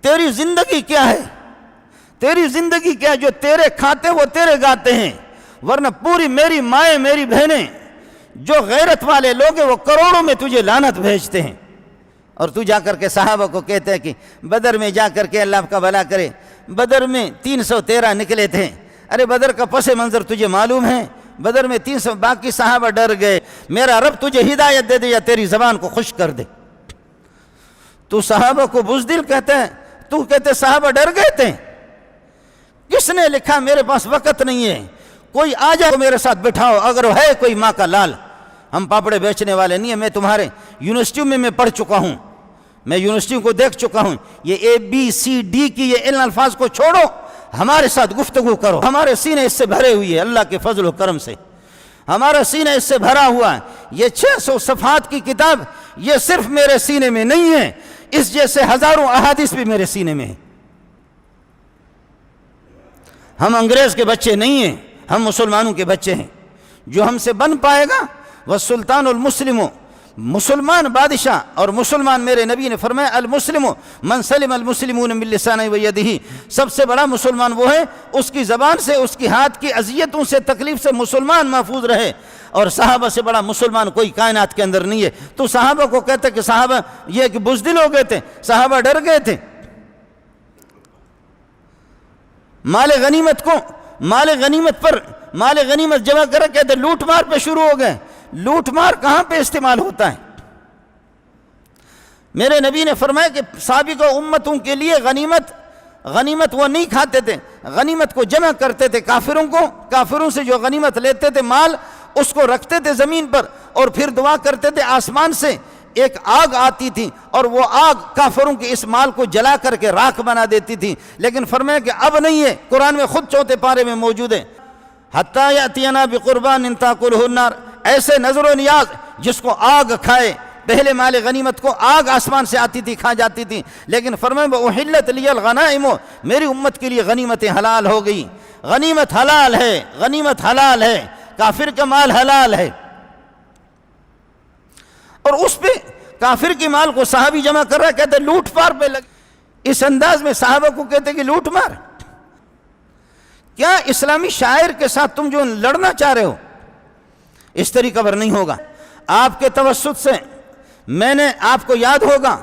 تیری زندگی کیا ہے؟ تیری زندگی کیا ہے؟ جو تیرے کھاتے وہ تیرے گاتے ہیں، ورنہ پوری میری مائیں میری بہنیں جو غیرت والے لوگ ہیں وہ کروڑوں میں تجھے لعنت بھیجتے ہیں، اور تو جا کر کے صحابہ کو کہتے ہیں کہ بدر میں جا کر کے اللہ کا بھلا کرے بدر میں 313 نکلے تھے۔ ارے بدر کا پس منظر تجھے معلوم ہے؟ بدر میں 300، باقی صحابہ ڈر گئے۔ میرا رب تجھے ہدایت دے دے یا تیری زبان کو خشک کر دے۔ تو صحابہ کو بزدل کہتا ہے، تو کہتے صحابہ ڈر گئے تھے۔ کس نے لکھا؟ میرے پاس وقت نہیں ہے، کوئی آ جائے میرے ساتھ بٹھاؤ، اگر وہ ہے کوئی ماں کا لال۔ ہم پاپڑے بیچنے والے نہیں ہیں، میں تمہارے یونیورسٹیوں میں پڑھ چکا ہوں، میں یونیورسٹیوں کو دیکھ چکا ہوں۔ یہ ABCD کی یہ ان الفاظ کو چھوڑو، ہمارے ساتھ گفتگو کرو۔ ہمارے سینے اس سے بھرے ہوئے ہیں، اللہ کے فضل و کرم سے ہمارا سینہ اس سے بھرا ہوا ہے۔ یہ 600 صفحات کی کتاب یہ صرف میرے سینے میں نہیں ہے، اس جیسے ہزاروں احادیث بھی میرے سینے میں ہیں۔ ہم انگریز کے بچے نہیں ہیں، ہم مسلمانوں کے بچے ہیں۔ جو ہم سے بن پائے گا والسلطان المسلم، مسلمان بادشاہ اور مسلمان، میرے نبی نے فرمایا المسلم من سلم المسلمون من لسانہ و یدہ، سب سے بڑا مسلمان وہ ہے اس کی زبان سے، اس کی ہاتھ کی اذیتوں سے، تکلیف سے مسلمان محفوظ رہے۔ اور صحابہ سے بڑا مسلمان کوئی کائنات کے اندر نہیں ہے۔ تو صحابہ کو کہتے کہ صحابہ یہ کہ بزدل ہو گئے تھے، صحابہ ڈر گئے تھے۔ مال غنیمت جمع کر کہتے لوٹ مار پہ شروع ہو گئے۔ لوٹ مار کہاں پہ استعمال ہوتا ہے؟ میرے نبی نے فرمایا کہ سابقہ امتوں کے لیے غنیمت وہ نہیں کھاتے تھے، غنیمت کو جمع کرتے تھے، کافروں سے جو غنیمت لیتے تھے مال، اس کو رکھتے تھے زمین پر، اور پھر دعا کرتے تھے آسمان سے ایک آگ آتی تھی اور وہ آگ کافروں کے اس مال کو جلا کر کے راکھ بنا دیتی تھی۔ لیکن فرمایا کہ اب نہیں ہے، قرآن میں خود 4 پارے میں موجود ہے، حتیٰ یأتینا بقربان تاکلہ النار، ایسے نظر و نیاز جس کو آگ کھائے۔ پہلے مال غنیمت کو آگ آسمان سے آتی تھی، کھا جاتی تھی، لیکن فرمایا وَأُحِلَّتْ لِيَ الْغَنَائِمُ، میری امت کے لیے غنیمتیں حلال ہو گئی۔ غنیمت حلال ہے، غنیمت حلال ہے، کافر کا مال حلال ہے۔ اور اس پہ کافر کے مال کو صحابی جمع کر رہا ہے، کہتے لوٹ مار پہ لگے۔ اس انداز میں صحابہ کو کہتے کہ لوٹ مار۔ کیا اسلامی شاعر کے ساتھ تم جو لڑنا چاہ رہے ہو؟ اس طریقہ پر نہیں ہوگا۔ آپ کے توسط سے میں نے، آپ کو یاد ہوگا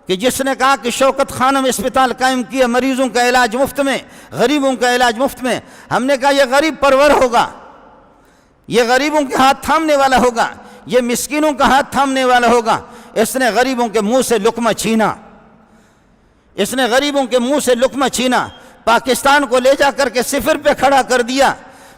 کہ جس نے کہا کہ شوکت خانم اسپتال قائم کیا، مریضوں کا علاج مفت میں، غریبوں کا علاج مفت میں، ہم نے کہا یہ غریب پرور ہوگا، یہ غریبوں کے ہاتھ تھامنے والا ہوگا، یہ مسکینوں کا ہاتھ تھامنے والا ہوگا۔ اس نے غریبوں کے منہ سے لقمہ چھینا، اس نے غریبوں کے منہ سے لقمہ چھینا، پاکستان کو لے جا کر کے صفر پہ کھڑا کر دیا۔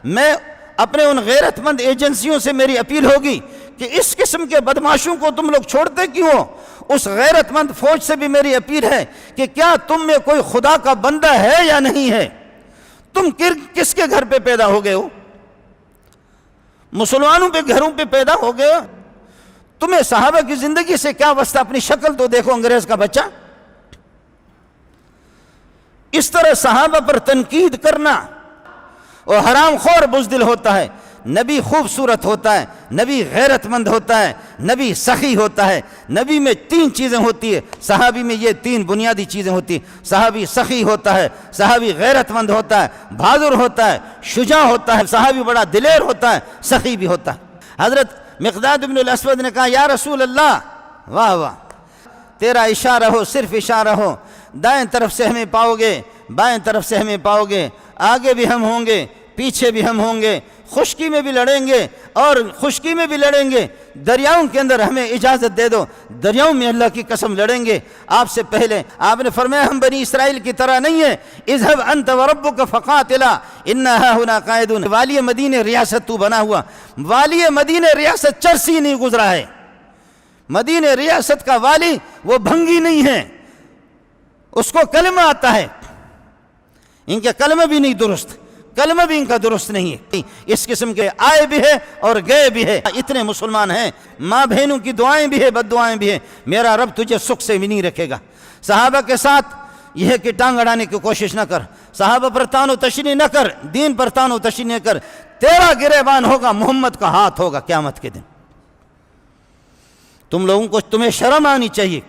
میں اپنے ان غیرت مند ایجنسیوں سے میری اپیل ہوگی کہ اس قسم کے بدماشوں کو تم لوگ چھوڑتے کیوں ہو؟ اس غیرت مند فوج سے بھی میری اپیل ہے کہ کیا تم میں کوئی خدا کا بندہ ہے یا نہیں ہے؟ تم کس کے گھر پہ پیدا ہو گئے ہو؟ مسلمانوں پہ گھروں پہ پیدا ہو گئے ہو؟ تمہیں صحابہ کی زندگی سے کیا واسطہ؟ اپنی شکل تو دیکھو انگریز کا بچہ۔ اس طرح صحابہ پر تنقید کرنا، اور حرام خور بزدل ہوتا ہے۔ نبی خوبصورت ہوتا ہے، نبی غیرت مند ہوتا ہے، نبی سخی ہوتا ہے۔ نبی میں 3 چیزیں ہوتی ہے، صحابی میں یہ 3 بنیادی چیزیں ہوتی ہیں۔ صحابی سخی ہوتا ہے، صحابی غیرت مند ہوتا ہے، بہادر ہوتا ہے، شجاع ہوتا ہے، صحابی بڑا دلیر ہوتا ہے، سخی بھی ہوتا ہے۔ حضرت مقداد بن الاسود نے کہا یا رسول اللہ، واہ واہ، تیرا اشارہ ہو، صرف اشارہ ہو، دائیں طرف سے ہمیں پاؤ گے، بائیں طرف سے ہمیں پاؤ گے، آگے بھی ہم ہوں گے، پیچھے بھی ہم ہوں گے، خشکی میں بھی لڑیں گے اور خشکی میں بھی لڑیں گے، دریاؤں کے اندر ہمیں اجازت دے دو، دریاؤں میں اللہ کی قسم لڑیں گے۔ آپ سے پہلے آپ نے فرمایا ہم بنی اسرائیل کی طرح نہیں ہیں، اذهب انت وربك فقاتلا انا هاهنا قاعدون۔ والی مدینہ ریاست تو بنا ہوا، والی مدینہ ریاست چرسی نہیں گزرا ہے، مدینہ ریاست کا والی وہ بھنگی نہیں ہے، اس کو کلمہ آتا ہے، ان کے کلمہ بھی نہیں درست، کلمہ بھی ان کا درست نہیں ہے۔ اس قسم کے آئے بھی ہے اور گئے بھی ہے، اتنے مسلمان ہیں، ماں بہنوں کی دعائیں بھی ہے، بد دعائیں بھی ہیں۔ میرا رب تجھے سکھ سے بھی نہیں رکھے گا۔ صحابہ کے ساتھ یہ ہے کہ ٹانگ اڑانے کی کوشش نہ کر، صحابہ پر تان و تشنیع نہ کر، دین پر تان و تشنیع نہ کر۔ تیرا گریبان ہوگا، محمد کا ہاتھ ہوگا قیامت کے دن۔ تم لوگوں کو، تمہیں شرم آنی چاہیے۔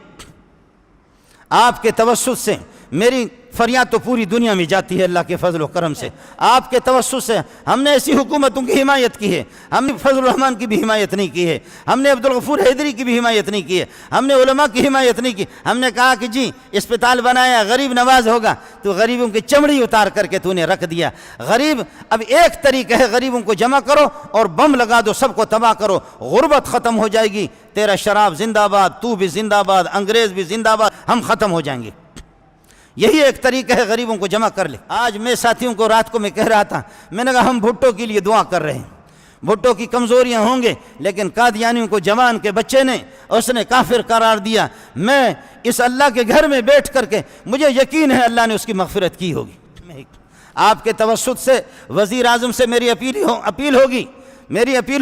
آپ کے توسط سے میری فریاد تو پوری دنیا میں جاتی ہے اللہ کے فضل و کرم سے، آپ کے توسط سے۔ ہم نے ایسی حکومتوں کی حمایت کی ہے، ہم نے فضل الرحمان کی بھی حمایت نہیں کی ہے، ہم نے عبدالغفور حیدری کی بھی حمایت نہیں کی ہے، ہم نے علماء کی حمایت نہیں کی۔ ہم نے کہا کہ جی اسپتال بنایا، غریب نواز ہوگا، تو غریبوں کی چمڑی اتار کر کے تو نے رکھ دیا۔ غریب اب ایک طریقہ ہے، غریبوں کو جمع کرو اور بم لگا دو، سب کو تباہ کرو، غربت ختم ہو جائے گی، تیرا شراب زندہ باد، تو بھی زندہ باد، انگریز بھی زندہ باد، ہم ختم ہو جائیں گے۔ یہی ایک طریقہ ہے، غریبوں کو جمع کر لے۔ آج میں ساتھیوں کو رات کو میں کہہ رہا تھا، میں نے کہا ہم بھٹو کے لیے دعا کر رہے ہیں، بھٹو کی کمزوریاں ہوں گے لیکن قادیانیوں کو جوان کے بچے نے اس نے کافر قرار دیا۔ میں اس اللہ کے گھر میں بیٹھ کر کے مجھے یقین ہے اللہ نے اس کی مغفرت کی ہوگی۔ آپ کے توسط سے وزیر اعظم سے میری اپیل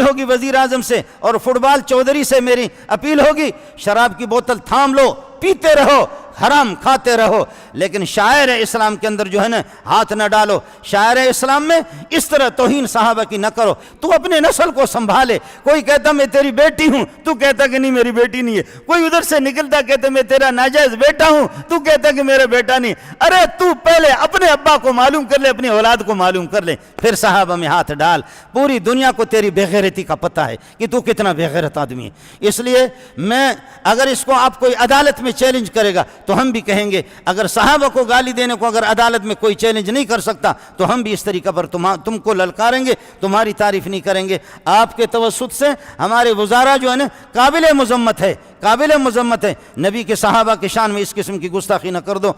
ہوگی وزیر اعظم سے، اور فٹ بال چودھری سے میری اپیل ہوگی، شراب کی بوتل تھام لو، پیتے رہو، حرام کھاتے رہو، لیکن شاعر اسلام کے اندر جو ہے نا ہاتھ نہ ڈالو۔ شاعر اسلام میں اس طرح توہین صحابہ کی نہ کرو۔ تو اپنے نسل کو سنبھالے، کوئی کہتا میں تیری بیٹی ہوں، تو کہتا کہ نہیں میری بیٹی نہیں ہے، کوئی ادھر سے نکلتا کہتا میں تیرا ناجائز بیٹا ہوں، تو کہتا کہ میرا بیٹا نہیں۔ ارے تو پہلے اپنے ابا کو معلوم کر لے، اپنی اولاد کو معلوم کر لے، پھر صحابہ میں ہاتھ ڈال۔ پوری دنیا کو تیری بے غیرتی کا پتہ ہے کہ تو کتنا بے غیرت آدمی ہے۔ اس لیے میں اگر اس کو آپ کوئی عدالت میں چیلنج کرے گا تو ہم بھی کہیں گے، اگر صحابہ کو گالی دینے کو اگر عدالت میں کوئی چیلنج نہیں کر سکتا تو ہم بھی اس طریقہ پر تم کو للکاریں گے، تمہاری تعریف نہیں کریں گے۔ آپ کے توسط سے ہمارے وزراء جو ہے نا قابل مذمت ہے، نبی کے صحابہ کے شان میں اس قسم کی گستاخی نہ کر دو۔